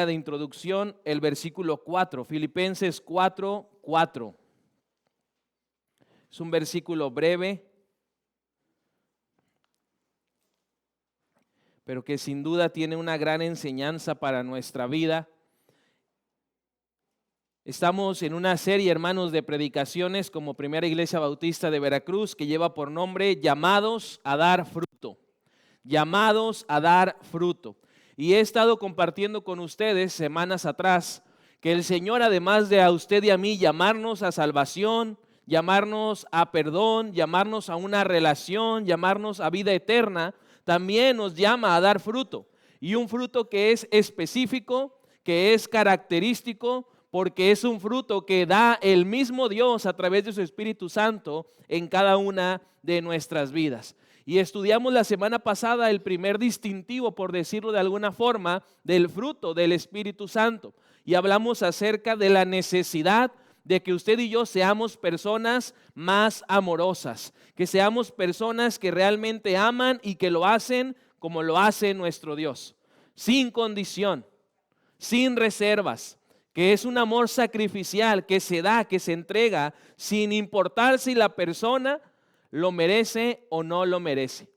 de introducción el versículo 4, Filipenses 4:4. Es un versículo breve, pero que sin duda tiene una gran enseñanza para nuestra vida. Estamos en una serie, hermanos, de predicaciones como Primera Iglesia Bautista de Veracruz, que lleva por nombre Llamados a dar fruto. Llamados a dar fruto. Y he estado compartiendo con ustedes semanas atrás que el Señor, además de a usted y a mí llamarnos a salvación, llamarnos a perdón, llamarnos a una relación, llamarnos a vida eterna, también nos llama a dar fruto. Y un fruto que es específico, que es característico, porque es un fruto que da el mismo Dios a través de su Espíritu Santo en cada una de nuestras vidas. Y estudiamos la semana pasada el primer distintivo, por decirlo de alguna forma, del fruto del Espíritu Santo. Y hablamos acerca de la necesidad de que usted y yo seamos personas más amorosas, que seamos personas que realmente aman y que lo hacen como lo hace nuestro Dios, sin condición, sin reservas, que es un amor sacrificial, que se da, que se entrega, sin importar si la persona lo merece o no lo merece.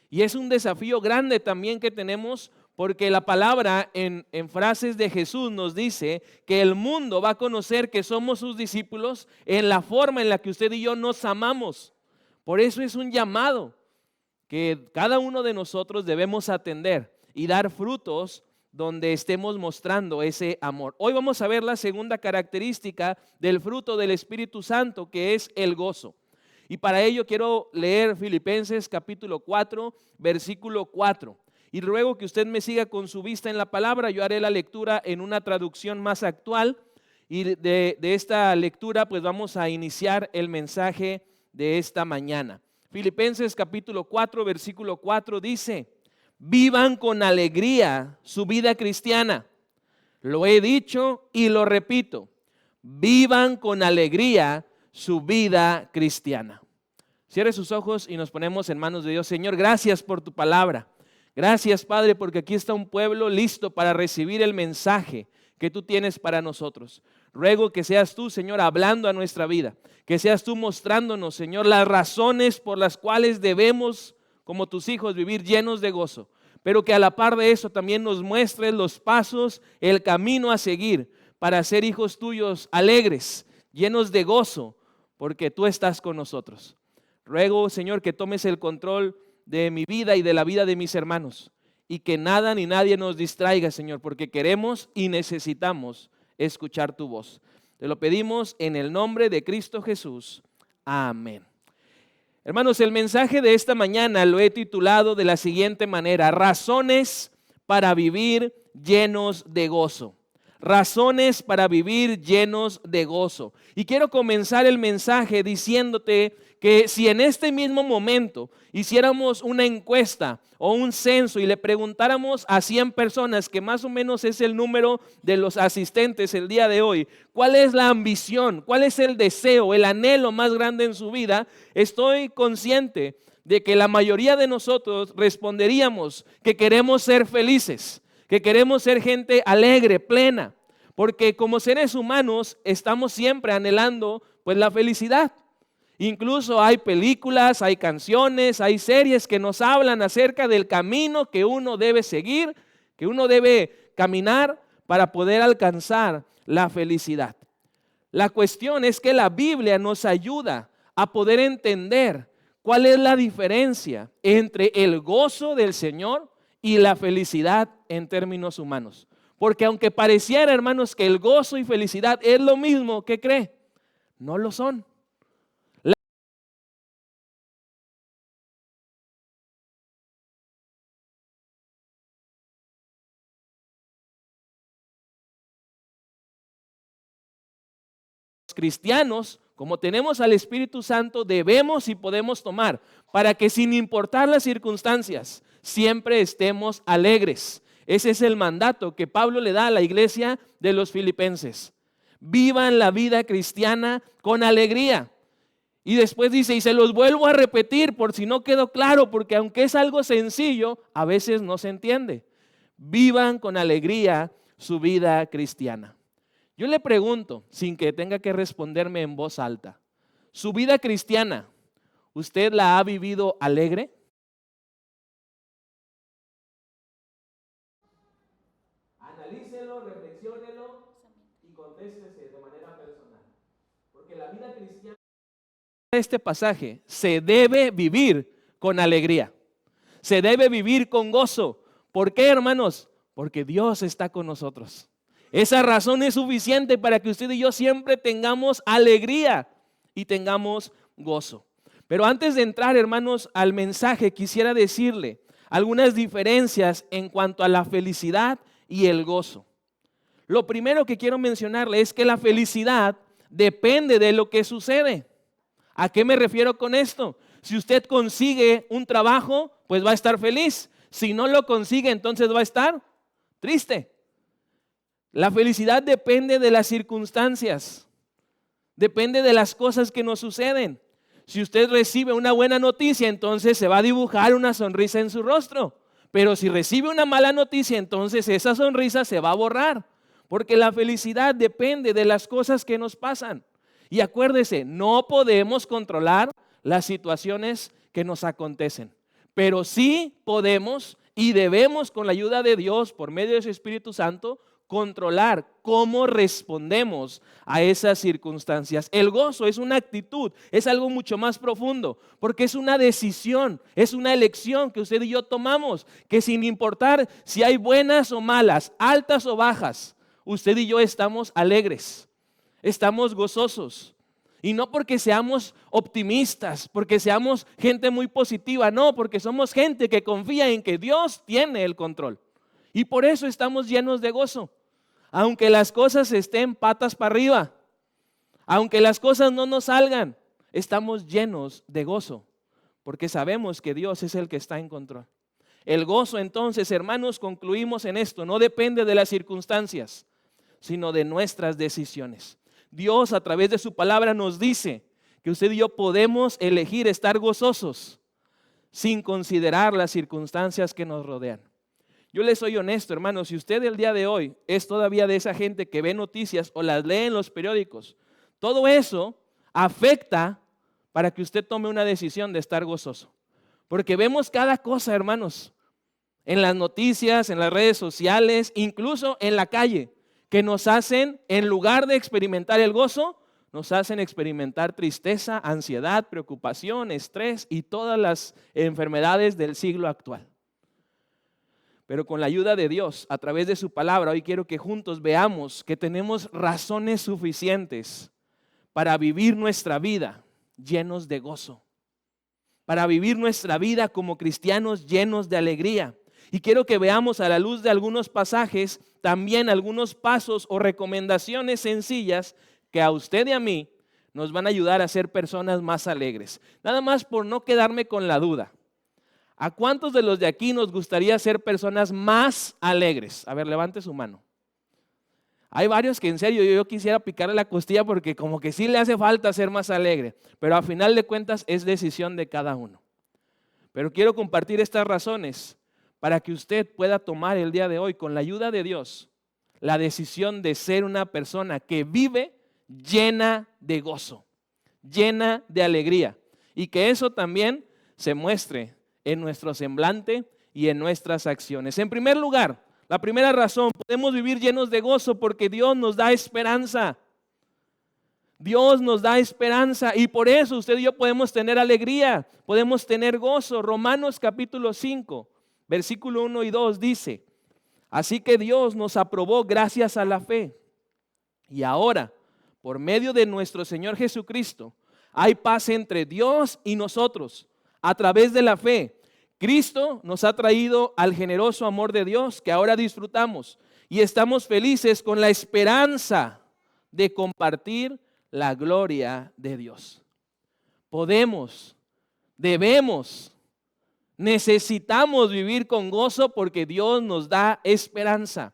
Y es un desafío grande también que tenemos, porque la palabra en frases de Jesús nos dice que el mundo va a conocer que somos sus discípulos en la forma en la que usted y yo nos amamos. Por eso es un llamado que cada uno de nosotros debemos atender y dar frutos donde estemos mostrando ese amor. Hoy vamos a ver la segunda característica del fruto del Espíritu Santo, que es el gozo. Y para ello quiero leer Filipenses capítulo 4, versículo 4. Y ruego que usted me siga con su vista en la palabra. Yo haré la lectura en una traducción más actual. Y de esta lectura pues vamos a iniciar el mensaje de esta mañana. Filipenses capítulo 4, versículo 4 dice: vivan con alegría su vida cristiana. Lo he dicho y lo repito. Vivan con alegría su vida cristiana. Cierre sus ojos y nos ponemos en manos de Dios. Señor, gracias por tu palabra. Gracias, Padre, porque aquí está un pueblo listo para recibir el mensaje que tú tienes para nosotros. Ruego que seas tú, Señor, hablando a nuestra vida, que seas tú mostrándonos, Señor, las razones por las cuales debemos, como tus hijos, vivir llenos de gozo, pero que a la par de eso también nos muestres los pasos, el camino a seguir para ser hijos tuyos alegres, llenos de gozo, porque tú estás con nosotros. Ruego, Señor, que tomes el control de mi vida y de la vida de mis hermanos, y que nada ni nadie nos distraiga, Señor, porque queremos y necesitamos escuchar tu voz. Te lo pedimos en el nombre de Cristo Jesús. Amén. Hermanos, el mensaje de esta mañana lo he titulado de la siguiente manera: razones para vivir llenos de gozo. Razones para vivir llenos de gozo. Y quiero comenzar el mensaje diciéndote que si en este mismo momento hiciéramos una encuesta o un censo y le preguntáramos a 100 personas, que más o menos es el número de los asistentes el día de hoy, ¿cuál es la ambición? ¿Cuál es el deseo, el anhelo más grande en su vida? Estoy consciente de que la mayoría de nosotros responderíamos que queremos ser felices, que queremos ser gente alegre, plena, porque como seres humanos estamos siempre anhelando pues la felicidad. Incluso hay películas, hay canciones, hay series que nos hablan acerca del camino que uno debe seguir, que uno debe caminar para poder alcanzar la felicidad. La cuestión es que la Biblia nos ayuda a poder entender cuál es la diferencia entre el gozo del Señor y la felicidad en términos humanos. Porque aunque pareciera, hermanos, que el gozo y felicidad es lo mismo, ¿qué cree? No lo son. Cristianos, como tenemos al Espíritu Santo, debemos y podemos tomar para que sin importar las circunstancias, siempre estemos alegres. Ese es el mandato que Pablo le da a la iglesia de los filipenses. Vivan la vida cristiana con alegría. Y después dice, y se los vuelvo a repetir por si no quedó claro, porque aunque es algo sencillo, a veces no se entiende. Vivan con alegría su vida cristiana. Yo le pregunto, sin que tenga que responderme en voz alta, ¿su vida cristiana, usted la ha vivido alegre? Analícelo, reflexiónelo y contéstese de manera personal. Porque la vida cristiana, este pasaje, se debe vivir con alegría. Se debe vivir con gozo. ¿Por qué, hermanos? Porque Dios está con nosotros. Esa razón es suficiente para que usted y yo siempre tengamos alegría y tengamos gozo. Pero antes de entrar, hermanos, al mensaje, quisiera decirle algunas diferencias en cuanto a la felicidad y el gozo. Lo primero que quiero mencionarle es que la felicidad depende de lo que sucede. ¿A qué me refiero con esto? Si usted consigue un trabajo, pues va a estar feliz. Si no lo consigue, entonces va a estar triste. La felicidad depende de las circunstancias, depende de las cosas que nos suceden. Si usted recibe una buena noticia, entonces se va a dibujar una sonrisa en su rostro. Pero si recibe una mala noticia, entonces esa sonrisa se va a borrar. Porque la felicidad depende de las cosas que nos pasan. Y acuérdese, no podemos controlar las situaciones que nos acontecen. Pero sí podemos y debemos, con la ayuda de Dios, por medio de su Espíritu Santo, controlar cómo respondemos a esas circunstancias. El gozo es una actitud, es algo mucho más profundo, porque es una decisión, es una elección que usted y yo tomamos, que sin importar si hay buenas o malas, altas o bajas, usted y yo estamos alegres, estamos gozosos. Y no porque seamos optimistas, porque seamos gente muy positiva, no, porque somos gente que confía en que Dios tiene el control. Y por eso estamos llenos de gozo. Aunque las cosas estén patas para arriba, aunque las cosas no nos salgan, estamos llenos de gozo, porque sabemos que Dios es el que está en control. El gozo, entonces, hermanos, concluimos en esto, no depende de las circunstancias, sino de nuestras decisiones. Dios, a través de su palabra, nos dice que usted y yo podemos elegir estar gozosos sin considerar las circunstancias que nos rodean. Yo les soy honesto, hermanos, si usted el día de hoy es todavía de esa gente que ve noticias o las lee en los periódicos, todo eso afecta para que usted tome una decisión de estar gozoso. Porque vemos cada cosa, hermanos, en las noticias, en las redes sociales, incluso en la calle, que nos hacen, en lugar de experimentar el gozo, nos hacen experimentar tristeza, ansiedad, preocupación, estrés y todas las enfermedades del siglo actual. Pero con la ayuda de Dios, a través de su palabra, hoy quiero que juntos veamos que tenemos razones suficientes para vivir nuestra vida llenos de gozo, para vivir nuestra vida como cristianos llenos de alegría. Y quiero que veamos a la luz de algunos pasajes, también algunos pasos o recomendaciones sencillas que a usted y a mí nos van a ayudar a ser personas más alegres. Nada más por no quedarme con la duda. ¿A cuántos de los de aquí nos gustaría ser personas más alegres? A ver, levante su mano. Hay varios que en serio yo quisiera picarle la costilla porque como que sí le hace falta ser más alegre, pero a final de cuentas es decisión de cada uno. Pero quiero compartir estas razones para que usted pueda tomar el día de hoy, con la ayuda de Dios, la decisión de ser una persona que vive llena de gozo, llena de alegría, y que eso también se muestre en nuestro semblante y en nuestras acciones. En primer lugar, la primera razón, podemos vivir llenos de gozo porque Dios nos da esperanza. Dios nos da esperanza y por eso usted y yo podemos tener alegría, podemos tener gozo. Romanos capítulo 5, versículo 1 y 2 dice: así que Dios nos aprobó gracias a la fe. Y ahora, por medio de nuestro Señor Jesucristo, hay paz entre Dios y nosotros. A través de la fe, Cristo nos ha traído al generoso amor de Dios que ahora disfrutamos y estamos felices con la esperanza de compartir la gloria de Dios. Podemos, debemos, necesitamos vivir con gozo porque Dios nos da esperanza.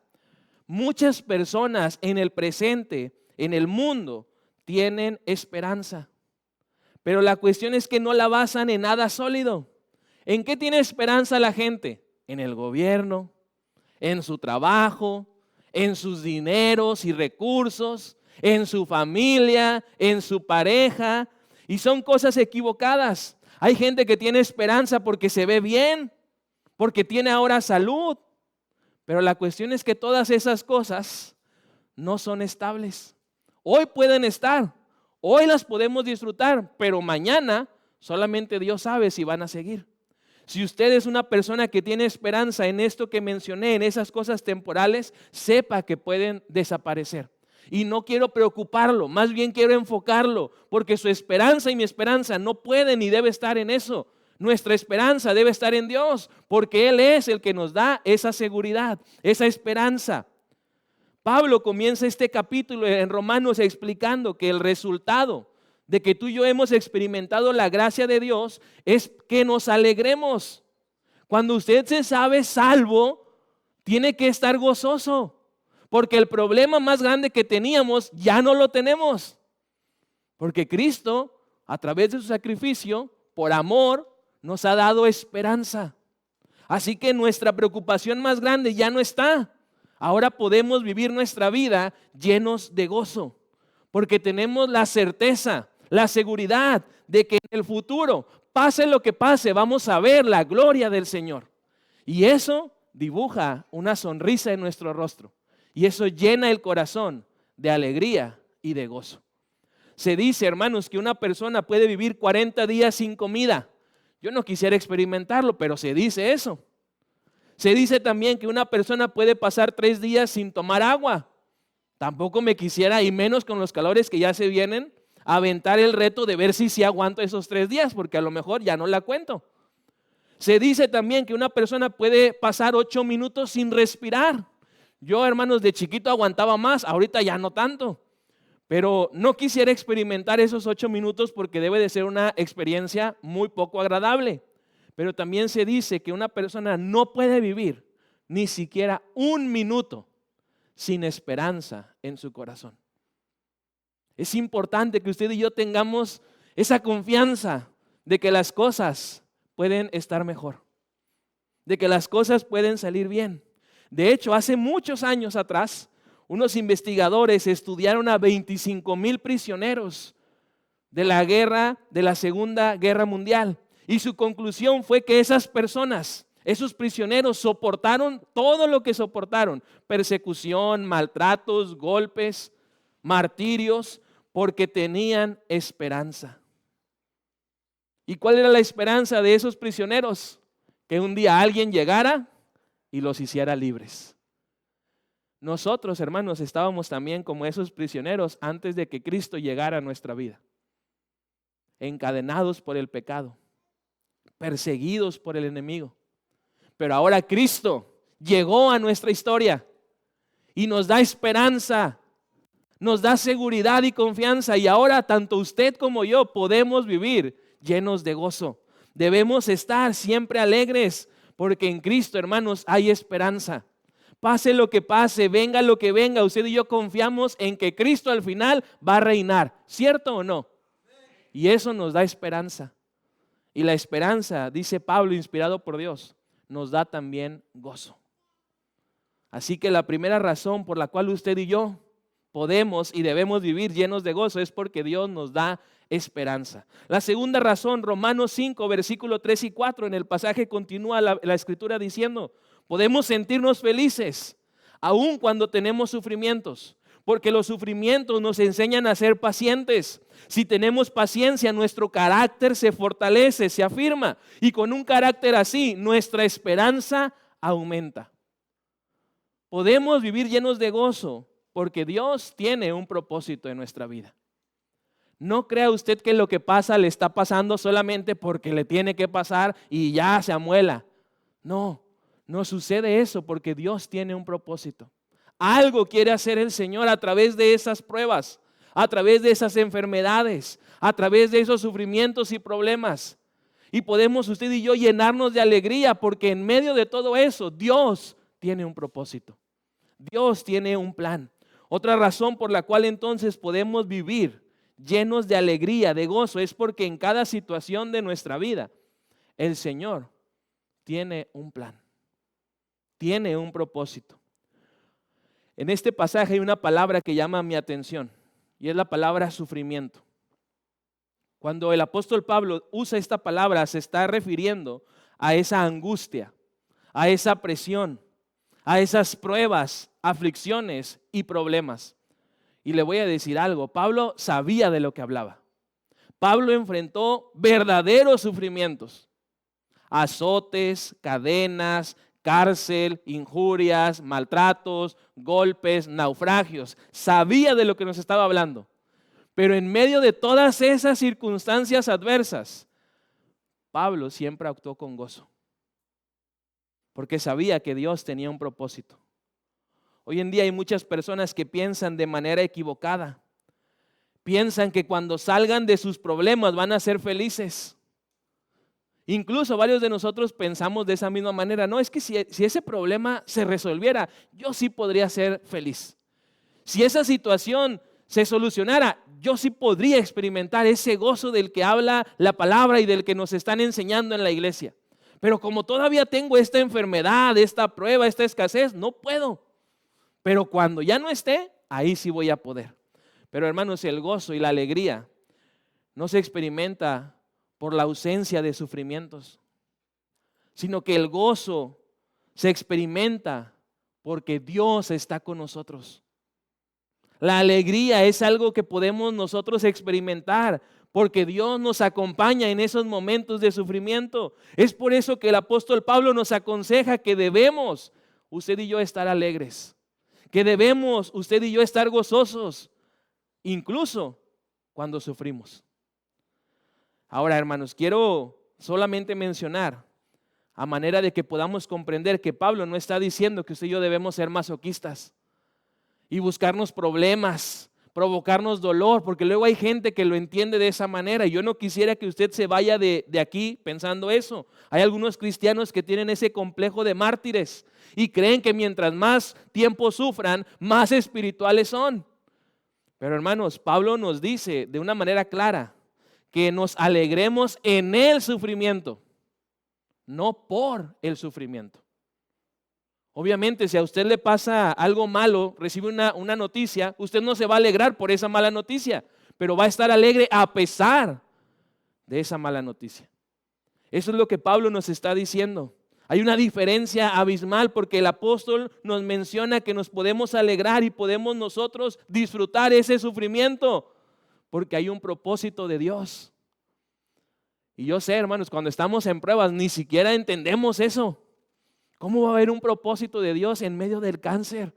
Muchas personas en el presente, en el mundo, tienen esperanza. Pero la cuestión es que no la basan en nada sólido. ¿En qué tiene esperanza la gente? En el gobierno, en su trabajo, en sus dineros y recursos, en su familia, en su pareja, y son cosas equivocadas. Hay gente que tiene esperanza porque se ve bien, porque tiene ahora salud, pero la cuestión es que todas esas cosas no son estables. Hoy pueden estar, hoy las podemos disfrutar, pero mañana solamente Dios sabe si van a seguir. Si usted es una persona que tiene esperanza en esto que mencioné, en esas cosas temporales, sepa que pueden desaparecer. Y no quiero preocuparlo, más bien quiero enfocarlo, porque su esperanza y mi esperanza no puede ni debe estar en eso. Nuestra esperanza debe estar en Dios, porque Él es el que nos da esa seguridad, esa esperanza. Pablo comienza este capítulo en Romanos explicando que el resultado de que tú y yo hemos experimentado la gracia de Dios es que nos alegremos. Cuando usted se sabe salvo, tiene que estar gozoso, porque el problema más grande que teníamos ya no lo tenemos, porque Cristo, a través de su sacrificio, por amor, nos ha dado esperanza. Así que nuestra preocupación más grande ya no está. Ahora podemos vivir nuestra vida llenos de gozo, porque tenemos la certeza, la seguridad de que en el futuro, pase lo que pase, vamos a ver la gloria del Señor. Y eso dibuja una sonrisa en nuestro rostro. Y eso llena el corazón de alegría y de gozo. Se dice, hermanos, que una persona puede vivir 40 días sin comida. Yo no quisiera experimentarlo, pero se dice eso. Se dice también que una persona puede pasar 3 días sin tomar agua. Tampoco me quisiera, y menos con los calores que ya se vienen, aventar el reto de ver si aguanto esos 3 días, porque a lo mejor ya no la cuento. Se dice también que una persona puede pasar 8 minutos sin respirar. Yo, hermanos, de chiquito aguantaba más, ahorita ya no tanto. Pero no quisiera experimentar esos 8 minutos porque debe de ser una experiencia muy poco agradable. Pero también se dice que una persona no puede vivir ni siquiera 1 minuto sin esperanza en su corazón. Es importante que usted y yo tengamos esa confianza de que las cosas pueden estar mejor, de que las cosas pueden salir bien. De hecho, hace muchos años atrás, unos investigadores estudiaron a 25,000 prisioneros de la Segunda Guerra Mundial. Y su conclusión fue que esas personas, esos prisioneros, soportaron todo lo que soportaron: persecución, maltratos, golpes, martirios, porque tenían esperanza. ¿Y cuál era la esperanza de esos prisioneros? Que un día alguien llegara y los hiciera libres. Nosotros, hermanos, estábamos también como esos prisioneros antes de que Cristo llegara a nuestra vida, encadenados por el pecado, perseguidos por el enemigo. Pero ahora Cristo llegó a nuestra historia y nos da esperanza, nos da seguridad y confianza, y ahora tanto usted como yo podemos vivir llenos de gozo. Debemos estar siempre alegres, porque en Cristo, hermanos, hay esperanza. Pase lo que pase, venga lo que venga, usted y yo confiamos en que Cristo al final va a reinar, ¿cierto o no? Y eso nos da esperanza. Y la esperanza, dice Pablo, inspirado por Dios, nos da también gozo. Así que la primera razón por la cual usted y yo podemos y debemos vivir llenos de gozo es porque Dios nos da esperanza. La segunda razón, Romanos 5, versículo 3 y 4, en el pasaje continúa la escritura diciendo: podemos sentirnos felices aun cuando tenemos sufrimientos, porque los sufrimientos nos enseñan a ser pacientes. Si tenemos paciencia, nuestro carácter se fortalece, se afirma, y con un carácter así, nuestra esperanza aumenta. Podemos vivir llenos de gozo porque Dios tiene un propósito en nuestra vida. No crea usted que lo que pasa le está pasando solamente porque le tiene que pasar y ya se amuela. No, no sucede eso, porque Dios tiene un propósito. Algo quiere hacer el Señor a través de esas pruebas, a través de esas enfermedades, a través de esos sufrimientos y problemas. Y podemos usted y yo llenarnos de alegría, porque en medio de todo eso Dios tiene un propósito. Dios tiene un plan. Otra razón por la cual entonces podemos vivir llenos de alegría, de gozo, es porque en cada situación de nuestra vida el Señor tiene un plan, tiene un propósito. En este pasaje hay una palabra que llama mi atención y es la palabra sufrimiento. Cuando el apóstol Pablo usa esta palabra, se está refiriendo a esa angustia, a esa presión, a esas pruebas, aflicciones y problemas. Y le voy a decir algo, Pablo sabía de lo que hablaba. Pablo enfrentó verdaderos sufrimientos, azotes, cadenas, cárcel, injurias, maltratos, golpes, naufragios. Sabía de lo que nos estaba hablando. Pero en medio de todas esas circunstancias adversas, Pablo siempre actuó con gozo, porque sabía que Dios tenía un propósito. Hoy en día hay muchas personas que piensan de manera equivocada. Piensan que cuando salgan de sus problemas van a ser felices. Incluso varios de nosotros pensamos de esa misma manera. No, es que si ese problema se resolviera, yo sí podría ser feliz. Si esa situación se solucionara, yo sí podría experimentar ese gozo del que habla la palabra y del que nos están enseñando en la iglesia. Pero como todavía tengo esta enfermedad, esta prueba, esta escasez, no puedo. Pero cuando ya no esté, ahí sí voy a poder. Pero hermanos, el gozo y la alegría no se experimenta por la ausencia de sufrimientos, sino que el gozo se experimenta porque Dios está con nosotros. La alegría es algo que podemos nosotros experimentar porque Dios nos acompaña en esos momentos de sufrimiento. Es por eso que el apóstol Pablo nos aconseja que debemos, usted y yo, estar alegres, que debemos, usted y yo, estar gozosos, incluso cuando sufrimos. Ahora, hermanos, quiero solamente mencionar, a manera de que podamos comprender que Pablo no está diciendo que usted y yo debemos ser masoquistas y buscarnos problemas, provocarnos dolor, porque luego hay gente que lo entiende de esa manera y yo no quisiera que usted se vaya de aquí pensando eso. Hay algunos cristianos que tienen ese complejo de mártires y creen que mientras más tiempo sufran, más espirituales son. Pero hermanos, Pablo nos dice de una manera clara que nos alegremos en el sufrimiento, no por el sufrimiento. Obviamente, si a usted le pasa algo malo, recibe una noticia, usted no se va a alegrar por esa mala noticia, pero va a estar alegre a pesar de esa mala noticia. Eso es lo que Pablo nos está diciendo. Hay una diferencia abismal porque el apóstol nos menciona que nos podemos alegrar y podemos nosotros disfrutar ese sufrimiento porque hay un propósito de Dios. Y yo sé, hermanos, cuando estamos en pruebas ni siquiera entendemos eso. ¿Cómo va a haber un propósito de Dios en medio del cáncer?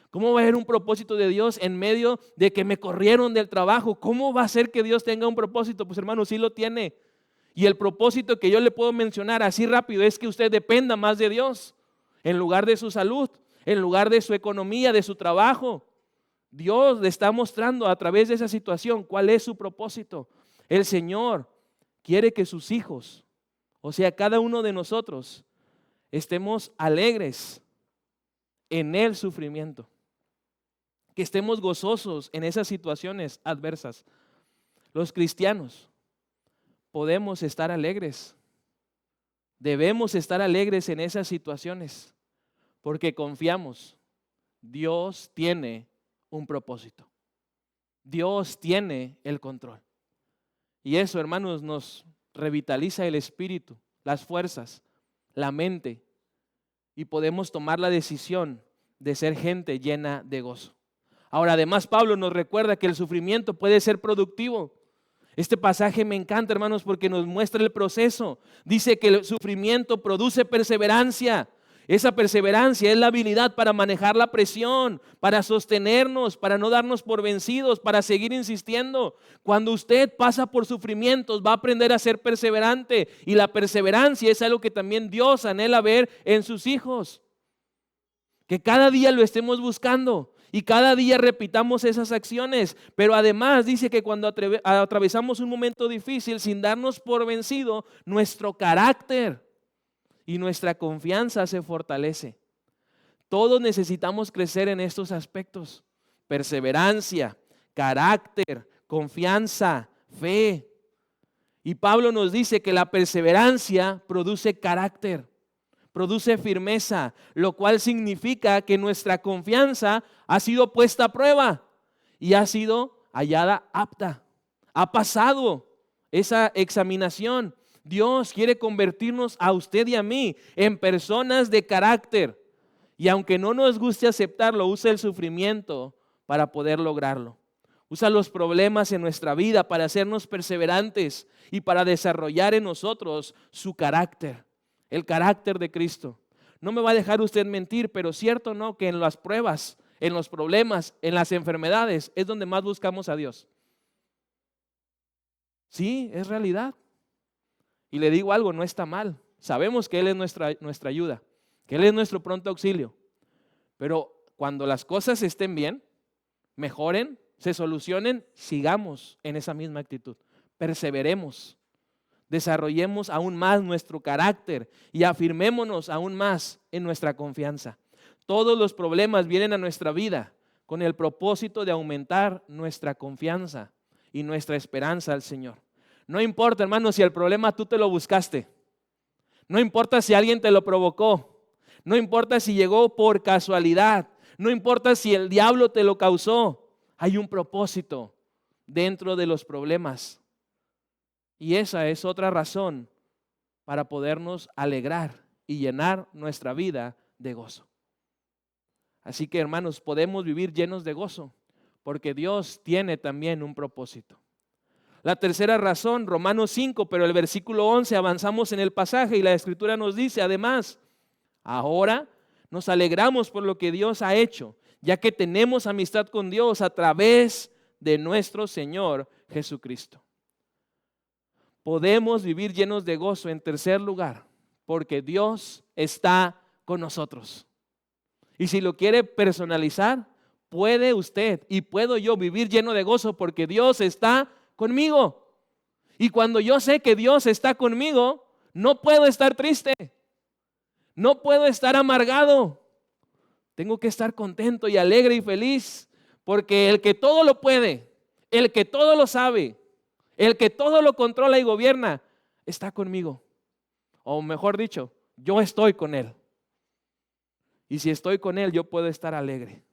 ¿Cómo va a haber un propósito de Dios en medio de que me corrieron del trabajo? ¿Cómo va a ser que Dios tenga un propósito? Pues hermano, sí lo tiene. Y el propósito que yo le puedo mencionar así rápido es que usted dependa más de Dios en lugar de su salud, en lugar de su economía, de su trabajo. Dios le está mostrando a través de esa situación cuál es su propósito. El Señor quiere que sus hijos, o sea, cada uno de nosotros, estemos alegres en el sufrimiento, que estemos gozosos en esas situaciones adversas. Los cristianos podemos estar alegres, debemos estar alegres en esas situaciones, porque confiamos, Dios tiene un propósito, Dios tiene el control. Y eso, hermanos, nos revitaliza el espíritu, las fuerzas, la mente, y podemos tomar la decisión de ser gente llena de gozo. Ahora, además, Pablo nos recuerda que el sufrimiento puede ser productivo. Este pasaje me encanta, hermanos, porque nos muestra el proceso. Dice que el sufrimiento produce perseverancia. Esa perseverancia es la habilidad para manejar la presión, para sostenernos, para no darnos por vencidos, para seguir insistiendo. Cuando usted pasa por sufrimientos, va a aprender a ser perseverante. Y la perseverancia es algo que también Dios anhela ver en sus hijos. Que cada día lo estemos buscando y cada día repitamos esas acciones. Pero además dice que cuando atravesamos un momento difícil, sin darnos por vencido, nuestro carácter y nuestra confianza se fortalece. Todos necesitamos crecer en estos aspectos: perseverancia, carácter, confianza, fe. Y Pablo nos dice que la perseverancia produce carácter, produce firmeza, lo cual significa que nuestra confianza ha sido puesta a prueba y ha sido hallada apta. Ha pasado esa examinación. Dios quiere convertirnos a usted y a mí en personas de carácter. Y aunque no nos guste aceptarlo, usa el sufrimiento para poder lograrlo. Usa los problemas en nuestra vida para hacernos perseverantes y para desarrollar en nosotros su carácter, el carácter de Cristo. No me va a dejar usted mentir, pero cierto no que en las pruebas, en los problemas, en las enfermedades es donde más buscamos a Dios. Sí, es realidad. Y le digo algo, no está mal. Sabemos que Él es nuestra ayuda, que Él es nuestro pronto auxilio. Pero cuando las cosas estén bien, mejoren, se solucionen, sigamos en esa misma actitud. Perseveremos, desarrollemos aún más nuestro carácter y afirmémonos aún más en nuestra confianza. Todos los problemas vienen a nuestra vida con el propósito de aumentar nuestra confianza y nuestra esperanza al Señor. No importa, hermano, si el problema tú te lo buscaste. No importa si alguien te lo provocó. No importa si llegó por casualidad. No importa si el diablo te lo causó. Hay un propósito dentro de los problemas. Y esa es otra razón para podernos alegrar y llenar nuestra vida de gozo. Así que, hermanos, podemos vivir llenos de gozo porque Dios tiene también un propósito. La tercera razón, Romanos 5, pero el versículo 11, avanzamos en el pasaje y la Escritura nos dice, además, ahora nos alegramos por lo que Dios ha hecho, ya que tenemos amistad con Dios a través de nuestro Señor Jesucristo. Podemos vivir llenos de gozo en tercer lugar, porque Dios está con nosotros. Y si lo quiere personalizar, puede usted y puedo yo vivir lleno de gozo porque Dios está conmigo. Y cuando yo sé que Dios está conmigo, no puedo estar triste, no puedo estar amargado. Tengo que estar contento y alegre y feliz, porque el que todo lo puede, el que todo lo sabe, el que todo lo controla y gobierna, está conmigo. O mejor dicho, yo estoy con Él. Y si estoy con Él, yo puedo estar alegre.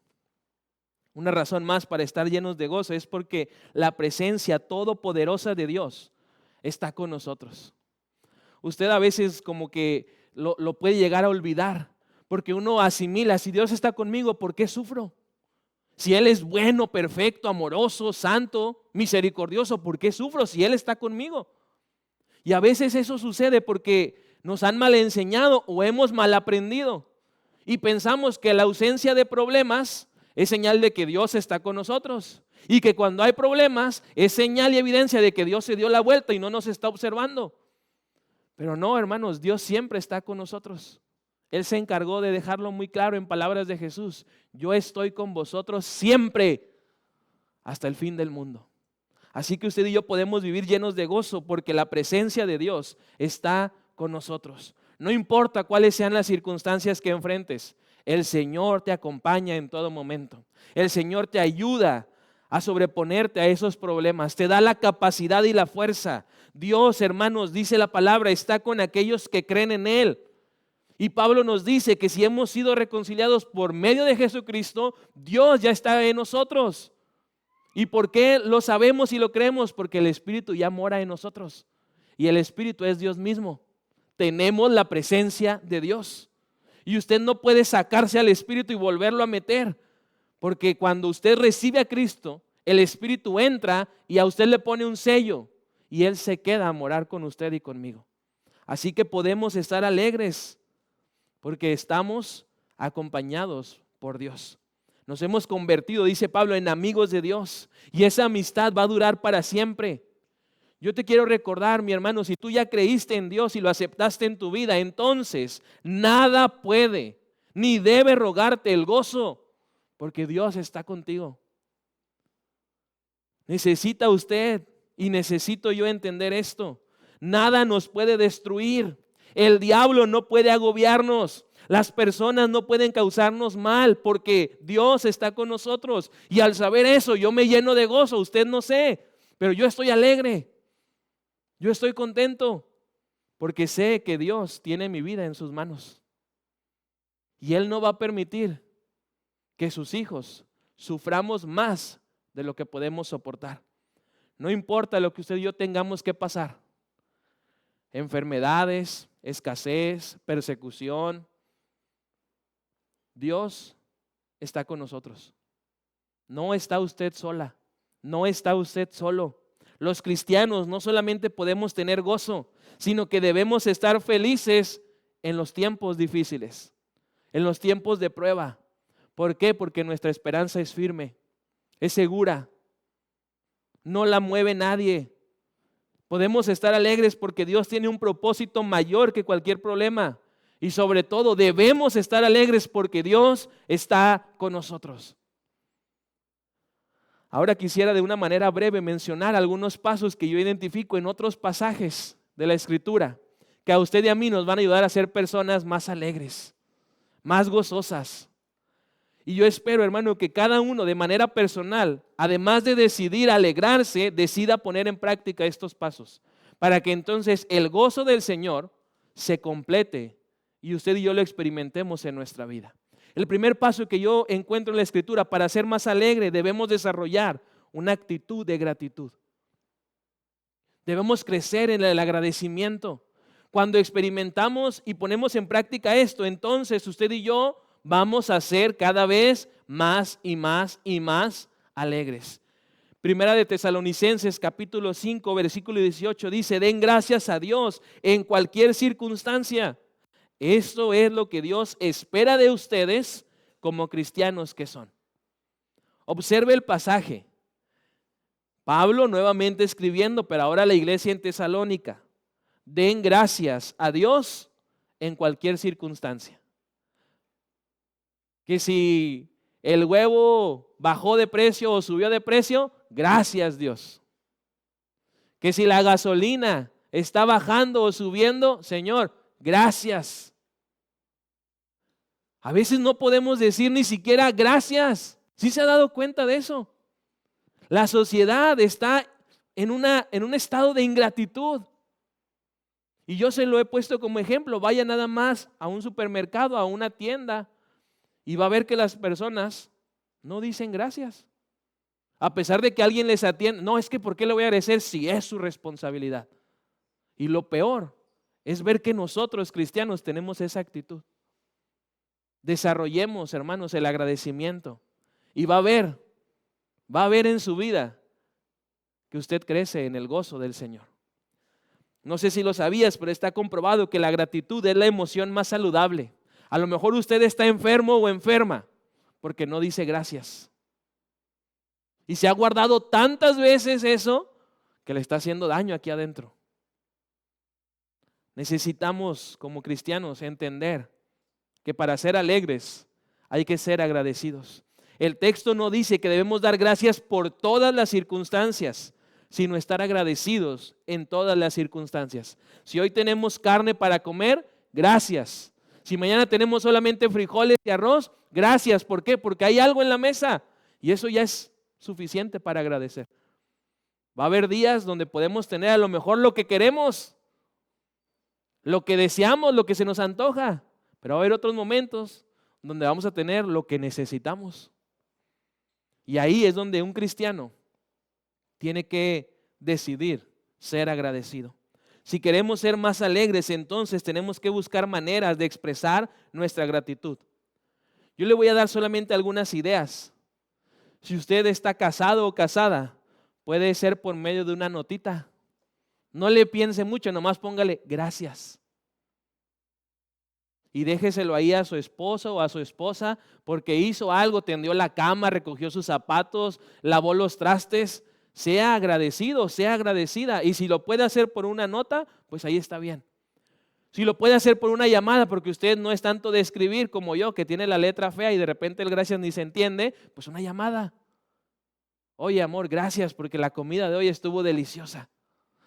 Una razón más para estar llenos de gozo es porque la presencia todopoderosa de Dios está con nosotros. Usted a veces como que lo puede llegar a olvidar, porque uno asimila, si Dios está conmigo, ¿por qué sufro? Si Él es bueno, perfecto, amoroso, santo, misericordioso, ¿por qué sufro si Él está conmigo? Y a veces eso sucede porque nos han mal enseñado o hemos mal aprendido y pensamos que la ausencia de problemas es señal de que Dios está con nosotros y que cuando hay problemas es señal y evidencia de que Dios se dio la vuelta y no nos está observando. Pero no, hermanos, Dios siempre está con nosotros. Él se encargó de dejarlo muy claro en palabras de Jesús. Yo estoy con vosotros siempre hasta el fin del mundo. Así que usted y yo podemos vivir llenos de gozo porque la presencia de Dios está con nosotros. No importa cuáles sean las circunstancias que enfrentes, el Señor te acompaña en todo momento. El Señor te ayuda a sobreponerte a esos problemas, te da la capacidad y la fuerza. Dios, hermanos, dice la palabra, está con aquellos que creen en Él. Y Pablo nos dice que si hemos sido reconciliados por medio de Jesucristo, Dios ya está en nosotros. ¿Y por qué lo sabemos y lo creemos? Porque el Espíritu ya mora en nosotros. Y el Espíritu es Dios mismo. Tenemos la presencia de Dios. Y usted no puede sacarse al Espíritu y volverlo a meter. Porque cuando usted recibe a Cristo, el Espíritu entra y a usted le pone un sello. Y Él se queda a morar con usted y conmigo. Así que podemos estar alegres porque estamos acompañados por Dios. Nos hemos convertido, dice Pablo, en amigos de Dios. Y esa amistad va a durar para siempre. Yo te quiero recordar, mi hermano, si tú ya creíste en Dios y lo aceptaste en tu vida, entonces nada puede ni debe rogarte el gozo, porque Dios está contigo. Necesita usted y necesito yo entender esto. Nada nos puede destruir. El diablo no puede agobiarnos. Las personas no pueden causarnos mal porque Dios está con nosotros. Y al saber eso, yo me lleno de gozo. Usted no sé, pero yo estoy alegre. Yo estoy contento porque sé que Dios tiene mi vida en sus manos. Y Él no va a permitir que sus hijos suframos más de lo que podemos soportar. No importa lo que usted y yo tengamos que pasar. Enfermedades, escasez, persecución. Dios está con nosotros. No está usted sola. No está usted solo. Los cristianos no solamente podemos tener gozo, sino que debemos estar felices en los tiempos difíciles, en los tiempos de prueba. ¿Por qué? Porque nuestra esperanza es firme, es segura. No la mueve nadie. Podemos estar alegres porque Dios tiene un propósito mayor que cualquier problema. Y sobre todo debemos estar alegres porque Dios está con nosotros. Ahora quisiera de una manera breve mencionar algunos pasos que yo identifico en otros pasajes de la Escritura que a usted y a mí nos van a ayudar a ser personas más alegres, más gozosas. Y yo espero, hermano, que cada uno de manera personal, además de decidir alegrarse, decida poner en práctica estos pasos, para que entonces el gozo del Señor se complete y usted y yo lo experimentemos en nuestra vida. El primer paso que yo encuentro en la Escritura para ser más alegre, debemos desarrollar una actitud de gratitud. Debemos crecer en el agradecimiento. Cuando experimentamos y ponemos en práctica esto, entonces usted y yo vamos a ser cada vez más y más y más alegres. Primera de Tesalonicenses capítulo 5 versículo 18 dice: den gracias a Dios en cualquier circunstancia. Esto es lo que Dios espera de ustedes como cristianos que son. Observe el pasaje. Pablo nuevamente escribiendo, pero ahora la iglesia en Tesalónica. Den gracias a Dios en cualquier circunstancia. Que si el huevo bajó de precio o subió de precio, gracias Dios. Que si la gasolina está bajando o subiendo, Señor, gracias. A veces no podemos decir ni siquiera gracias. ¿Sí se ha dado cuenta de eso? La sociedad está en un estado de ingratitud. Y yo se lo he puesto como ejemplo. Vaya nada más a un supermercado, a una tienda, y va a ver que las personas no dicen gracias. A pesar de que alguien les atiende, no, es que ¿por qué le voy a agradecer si es su responsabilidad? Y lo peor es ver que nosotros cristianos tenemos esa actitud. Desarrollemos, hermanos, el agradecimiento y va a ver en su vida que usted crece en el gozo del Señor. No sé si lo sabías, pero está comprobado que la gratitud es la emoción más saludable. A lo mejor usted está enfermo o enferma porque no dice gracias. Y se ha guardado tantas veces eso que le está haciendo daño aquí adentro. Necesitamos como cristianos entender que para ser alegres hay que ser agradecidos. El texto no dice que debemos dar gracias por todas las circunstancias, sino estar agradecidos en todas las circunstancias. Si hoy tenemos carne para comer, gracias. Si mañana tenemos solamente frijoles y arroz, gracias. ¿Por qué? Porque hay algo en la mesa y eso ya es suficiente para agradecer. Va a haber días donde podemos tener a lo mejor lo que queremos, lo que deseamos, lo que se nos antoja. Pero va a haber otros momentos donde vamos a tener lo que necesitamos. Y ahí es donde un cristiano tiene que decidir ser agradecido. Si queremos ser más alegres, entonces tenemos que buscar maneras de expresar nuestra gratitud. Yo le voy a dar solamente algunas ideas. Si usted está casado o casada, puede ser por medio de una notita. No le piense mucho, nomás póngale gracias. Y déjeselo ahí a su esposo o a su esposa porque hizo algo, tendió la cama, recogió sus zapatos, lavó los trastes. Sea agradecido, sea agradecida. Y si lo puede hacer por una nota, pues ahí está bien. Si lo puede hacer por una llamada, porque usted no es tanto de escribir como yo, que tiene la letra fea y de repente el gracias ni se entiende, pues una llamada. Oye, amor, gracias porque la comida de hoy estuvo deliciosa.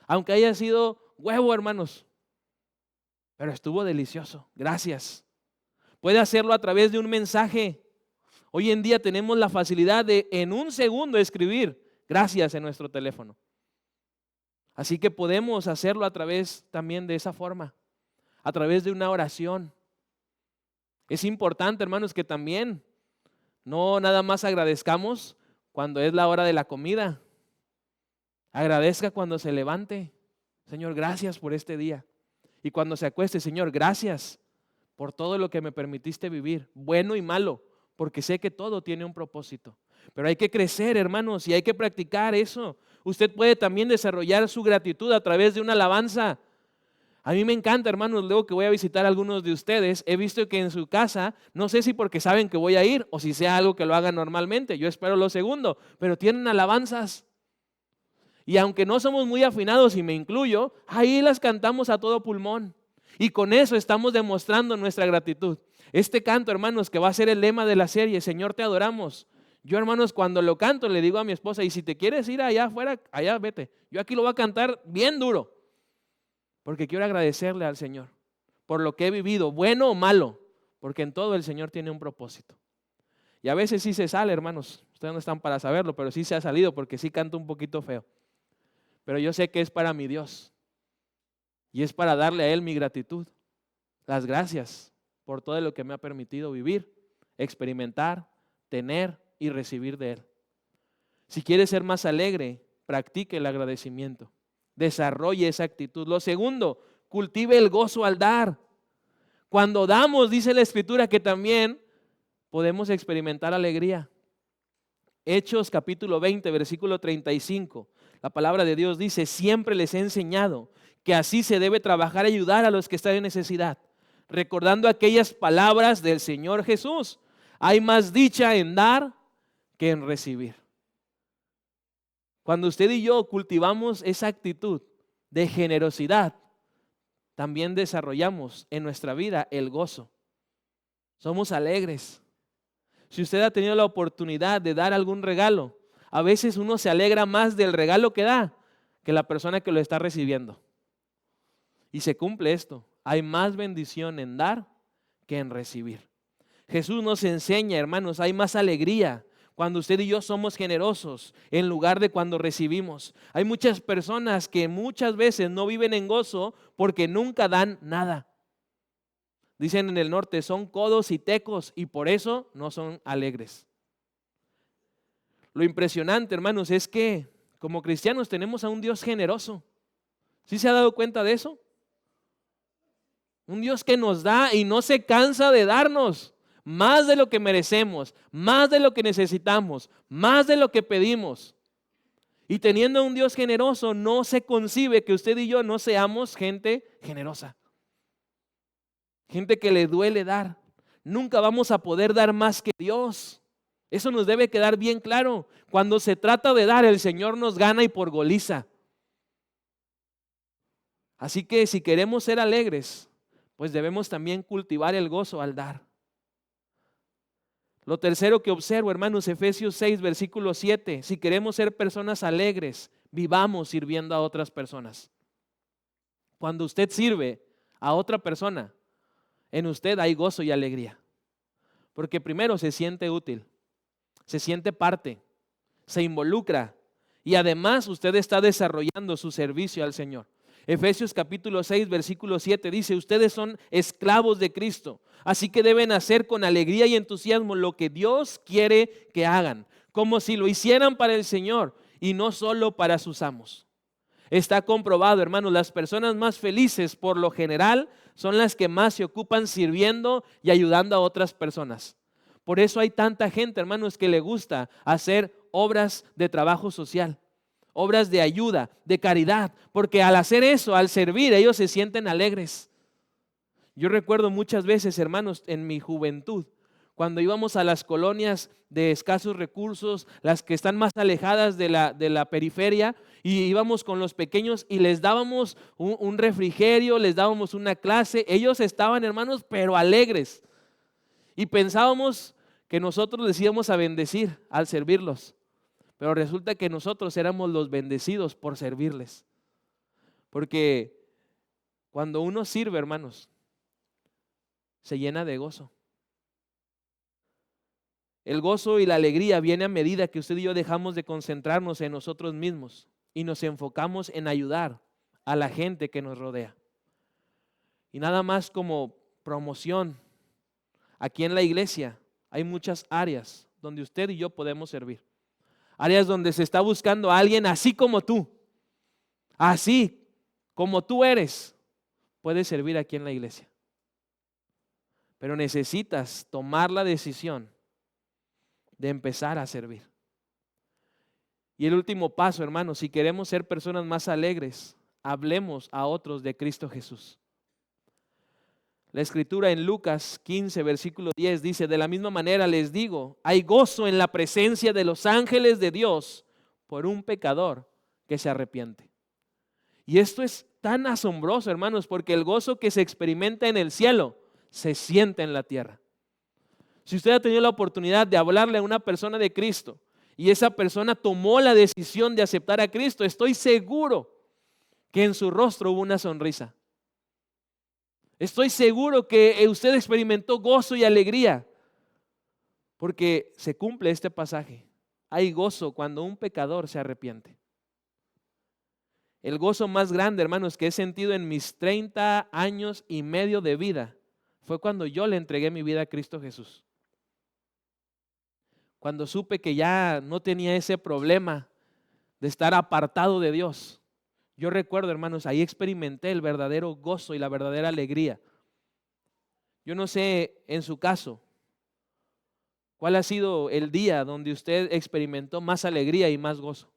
Aunque haya sido huevo, hermanos, pero estuvo delicioso. Gracias. Puede hacerlo a través de un mensaje. Hoy en día tenemos la facilidad de en un segundo escribir gracias en nuestro teléfono. Así que podemos hacerlo a través también de esa forma, a través de una oración. Es importante, hermanos, que también no nada más agradezcamos cuando es la hora de la comida. Agradezca cuando se levante. Señor, gracias por este día. Y cuando se acueste, Señor, gracias por todo lo que me permitiste vivir, bueno y malo, porque sé que todo tiene un propósito. Pero hay que crecer, hermanos, y hay que practicar eso. Usted puede también desarrollar su gratitud a través de una alabanza. A mí me encanta, hermanos, luego que voy a visitar a algunos de ustedes, he visto que en su casa, no sé si porque saben que voy a ir o si sea algo que lo hagan normalmente, yo espero lo segundo, pero tienen alabanzas. Y aunque no somos muy afinados, y me incluyo, ahí las cantamos a todo pulmón. Y con eso estamos demostrando nuestra gratitud. Este canto, hermanos, que va a ser el lema de la serie, Señor, te adoramos. Yo, hermanos, cuando lo canto le digo a mi esposa, y si te quieres ir allá afuera, allá vete. Yo aquí lo voy a cantar bien duro, porque quiero agradecerle al Señor por lo que he vivido, bueno o malo, porque en todo el Señor tiene un propósito. Y a veces sí se sale, hermanos, ustedes no están para saberlo, pero sí se ha salido porque sí canto un poquito feo. Pero yo sé que es para mi Dios y es para darle a Él mi gratitud, las gracias por todo lo que me ha permitido vivir, experimentar, tener y recibir de Él. Si quiere ser más alegre, practique el agradecimiento, desarrolle esa actitud. Lo segundo, cultive el gozo al dar. Cuando damos, dice la Escritura, que también podemos experimentar alegría. Hechos capítulo 20, versículo 35. La palabra de Dios dice, siempre les he enseñado que así se debe trabajar y ayudar a los que están en necesidad, recordando aquellas palabras del Señor Jesús. Hay más dicha en dar que en recibir. Cuando usted y yo cultivamos esa actitud de generosidad, también desarrollamos en nuestra vida el gozo. Somos alegres. Si usted ha tenido la oportunidad de dar algún regalo, a veces uno se alegra más del regalo que da que la persona que lo está recibiendo. Y se cumple esto. Hay más bendición en dar que en recibir. Jesús nos enseña, hermanos, hay más alegría cuando usted y yo somos generosos en lugar de cuando recibimos. Hay muchas personas que muchas veces no viven en gozo porque nunca dan nada. Dicen en el norte, son codos y tecos y por eso no son alegres. Lo impresionante, hermanos, es que como cristianos tenemos a un Dios generoso. ¿Sí se ha dado cuenta de eso? Un Dios que nos da y no se cansa de darnos más de lo que merecemos, más de lo que necesitamos, más de lo que pedimos. Y teniendo un Dios generoso, no se concibe que usted y yo no seamos gente generosa. Gente que le duele dar. Nunca vamos a poder dar más que Dios. Eso nos debe quedar bien claro. Cuando se trata de dar, el Señor nos gana y por goliza. Así que si queremos ser alegres, pues debemos también cultivar el gozo al dar. Lo tercero que observo, hermanos, Efesios 6, versículo 7. Si queremos ser personas alegres, vivamos sirviendo a otras personas. Cuando usted sirve a otra persona, en usted hay gozo y alegría. Porque primero se siente útil, se siente parte, se involucra y además usted está desarrollando su servicio al Señor. Efesios capítulo 6, versículo 7 dice, ustedes son esclavos de Cristo, así que deben hacer con alegría y entusiasmo lo que Dios quiere que hagan, como si lo hicieran para el Señor y no solo para sus amos. Está comprobado, hermanos, las personas más felices por lo general son las que más se ocupan sirviendo y ayudando a otras personas. Por eso hay tanta gente, hermanos, que le gusta hacer obras de trabajo social, obras de ayuda, de caridad, porque al hacer eso, al servir, ellos se sienten alegres. Yo recuerdo muchas veces, hermanos, en mi juventud, cuando íbamos a las colonias de escasos recursos, las que están más alejadas de la periferia, y íbamos con los pequeños y les dábamos un refrigerio, les dábamos una clase. Ellos estaban, hermanos, pero alegres. Y pensábamos que nosotros les íbamos a bendecir al servirlos. Pero resulta que nosotros éramos los bendecidos por servirles. Porque cuando uno sirve, hermanos, se llena de gozo. El gozo y la alegría viene a medida que usted y yo dejamos de concentrarnos en nosotros mismos y nos enfocamos en ayudar a la gente que nos rodea. Y nada más como promoción, Aquí en la iglesia hay muchas áreas donde usted y yo podemos servir. Áreas donde se está buscando a alguien así como tú. Así como tú eres, puedes servir aquí en la iglesia. Pero necesitas tomar la decisión de empezar a servir. Y el último paso, hermanos, si queremos ser personas más alegres, hablemos a otros de Cristo Jesús. La escritura en Lucas 15, versículo 10 dice: de la misma manera les digo, hay gozo en la presencia de los ángeles de Dios por un pecador que se arrepiente. Y esto es tan asombroso, hermanos, porque el gozo que se experimenta en el cielo se siente en la tierra. Si usted ha tenido la oportunidad de hablarle a una persona de Cristo y esa persona tomó la decisión de aceptar a Cristo, estoy seguro que en su rostro hubo una sonrisa. Estoy seguro que usted experimentó gozo y alegría, porque se cumple este pasaje. Hay gozo cuando un pecador se arrepiente. El gozo más grande, hermanos, que he sentido en mis 30 años y medio de vida fue cuando yo le entregué mi vida a Cristo Jesús. Cuando supe que ya no tenía ese problema de estar apartado de Dios. Yo recuerdo, hermanos, ahí experimenté el verdadero gozo y la verdadera alegría. Yo no sé en su caso, ¿cuál ha sido el día donde usted experimentó más alegría y más gozo?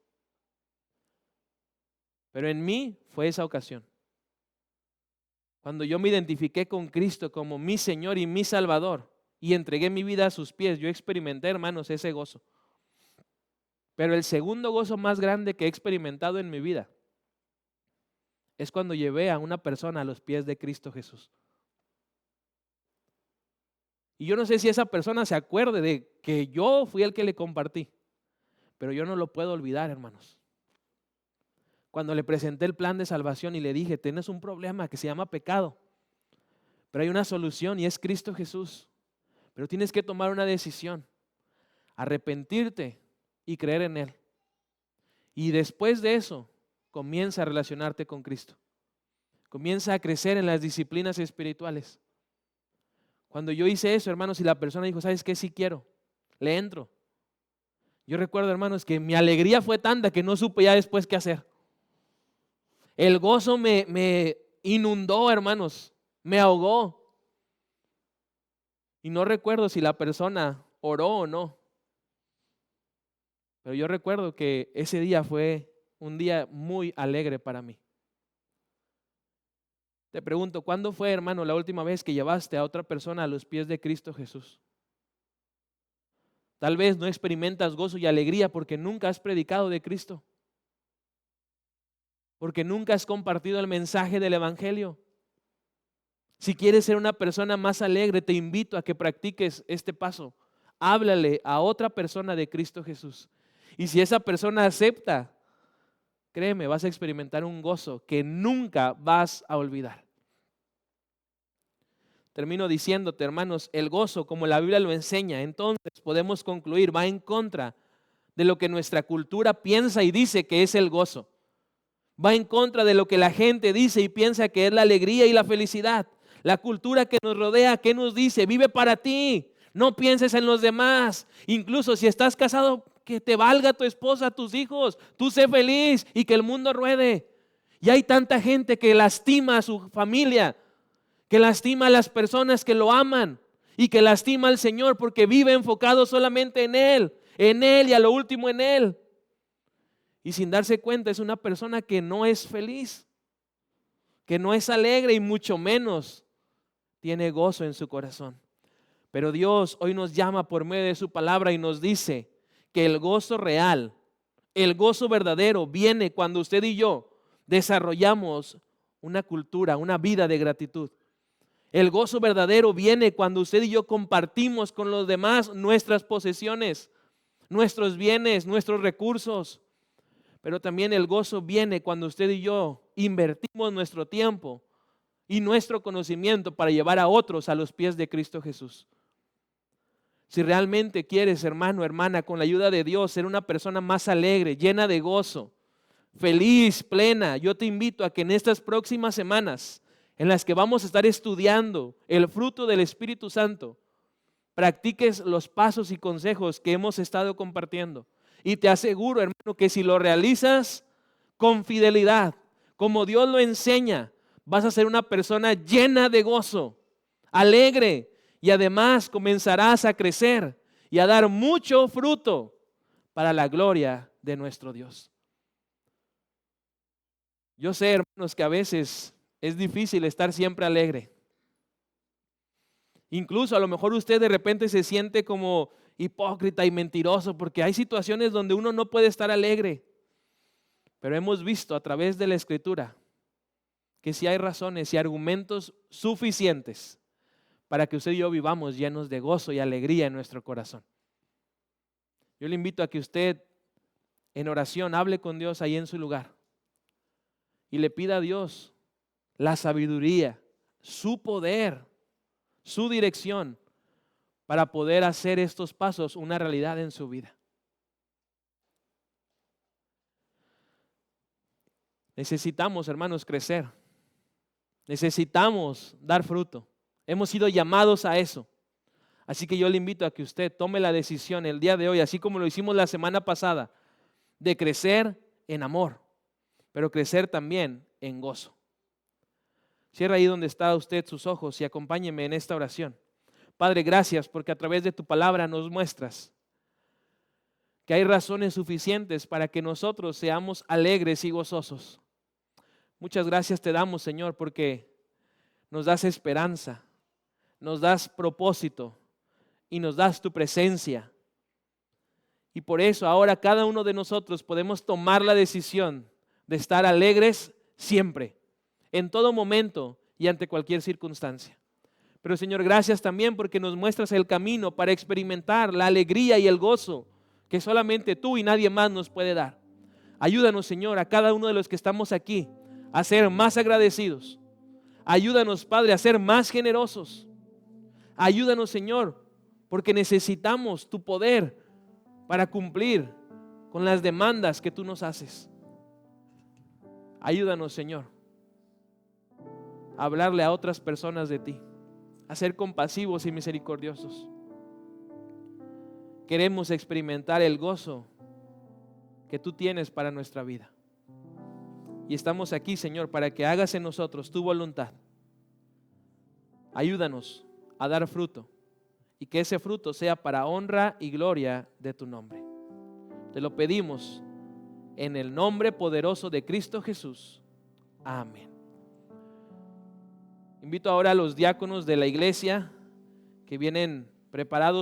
Pero en mí fue esa ocasión. Cuando yo me identifiqué con Cristo como mi Señor y mi Salvador y entregué mi vida a sus pies, yo experimenté, hermanos, ese gozo. Pero el segundo gozo más grande que he experimentado en mi vida es cuando llevé a una persona a los pies de Cristo Jesús. Y yo no sé si esa persona se acuerde de que yo fui el que le compartí, pero yo no lo puedo olvidar, hermanos. Cuando le presenté el plan de salvación y le dije, tienes un problema que se llama pecado, pero hay una solución y es Cristo Jesús. Pero tienes que tomar una decisión, arrepentirte y creer en Él. Y después de eso, comienza a relacionarte con Cristo. Comienza a crecer en las disciplinas espirituales. Cuando yo hice eso, hermanos, y la persona dijo, ¿sabes qué? Sí quiero, le entro. Yo recuerdo, hermanos, que mi alegría fue tanta que no supe ya después qué hacer. El gozo me inundó, hermanos, me ahogó. Y no recuerdo si la persona oró o no. Pero yo recuerdo que ese día fue un día muy alegre para mí. Te pregunto, ¿cuándo fue, hermano, la última vez que llevaste a otra persona a los pies de Cristo Jesús? Tal vez no experimentas gozo y alegría porque nunca has predicado de Cristo. Porque nunca has compartido el mensaje del Evangelio. Si quieres ser una persona más alegre, te invito a que practiques este paso. Háblale a otra persona de Cristo Jesús. Y si esa persona acepta, créeme, vas a experimentar un gozo que nunca vas a olvidar. Termino diciéndote, hermanos, el gozo, como la Biblia lo enseña, entonces podemos concluir, va en contra de lo que nuestra cultura piensa y dice que es el gozo. Va en contra de lo que la gente dice y piensa que es la alegría y la felicidad. La cultura que nos rodea, ¿qué nos dice? Vive para ti, no pienses en los demás. Incluso si estás casado, que te valga tu esposa, tus hijos, tú sé feliz y que el mundo ruede. Y hay tanta gente que lastima a su familia, que lastima a las personas que lo aman y que lastima al Señor porque vive enfocado solamente en Él y a lo último en Él. Y sin darse cuenta es una persona que no es feliz, que no es alegre y mucho menos tiene gozo en su corazón. Pero Dios hoy nos llama por medio de su palabra y nos dice que el gozo real, el gozo verdadero viene cuando usted y yo desarrollamos una cultura, una vida de gratitud. El gozo verdadero viene cuando usted y yo compartimos con los demás nuestras posesiones, nuestros bienes, nuestros recursos. Pero también el gozo viene cuando usted y yo invertimos nuestro tiempo y nuestro conocimiento para llevar a otros a los pies de Cristo Jesús. Si realmente quieres, hermano, hermana, con la ayuda de Dios, ser una persona más alegre, llena de gozo, feliz, plena, yo te invito a que en estas próximas semanas, en las que vamos a estar estudiando el fruto del Espíritu Santo, practiques los pasos y consejos que hemos estado compartiendo. Y te aseguro, hermano, que si lo realizas con fidelidad, como Dios lo enseña, vas a ser una persona llena de gozo, alegre, y además comenzarás a crecer y a dar mucho fruto para la gloria de nuestro Dios. Yo sé, hermanos, que a veces es difícil estar siempre alegre. Incluso a lo mejor usted de repente se siente como hipócrita y mentiroso porque hay situaciones donde uno no puede estar alegre. Pero hemos visto a través de la Escritura que sí hay razones y argumentos suficientes para que usted y yo vivamos llenos de gozo y alegría en nuestro corazón. Yo le invito a que usted en oración hable con Dios ahí en su lugar y le pida a Dios la sabiduría, su poder, su dirección para poder hacer estos pasos una realidad en su vida. Necesitamos, hermanos, crecer. Necesitamos dar fruto. Hemos sido llamados a eso. Así que yo le invito a que usted tome la decisión el día de hoy, así como lo hicimos la semana pasada, de crecer en amor, pero crecer también en gozo. Cierra ahí donde está usted sus ojos y acompáñeme en esta oración. Padre, gracias porque a través de tu palabra nos muestras que hay razones suficientes para que nosotros seamos alegres y gozosos. Muchas gracias te damos, Señor, porque nos das esperanza, nos das propósito y nos das tu presencia. Y por eso ahora cada uno de nosotros podemos tomar la decisión de estar alegres siempre, en todo momento y ante cualquier circunstancia. Pero Señor, gracias también porque nos muestras el camino para experimentar la alegría y el gozo que solamente tú y nadie más nos puede dar. Ayúdanos, Señor, a cada uno de los que estamos aquí a ser más agradecidos. Ayúdanos, Padre, a ser más generosos. Ayúdanos, Señor, porque necesitamos tu poder para cumplir con las demandas que tú nos haces. Ayúdanos, Señor, a hablarle a otras personas de ti, a ser compasivos y misericordiosos. Queremos experimentar el gozo que tú tienes para nuestra vida. Y estamos aquí, Señor, para que hagas en nosotros tu voluntad. Ayúdanos a dar fruto y que ese fruto sea para honra y gloria de tu nombre. Te lo pedimos en el nombre poderoso de Cristo Jesús. Amén. Invito ahora a los diáconos de la iglesia que vienen preparados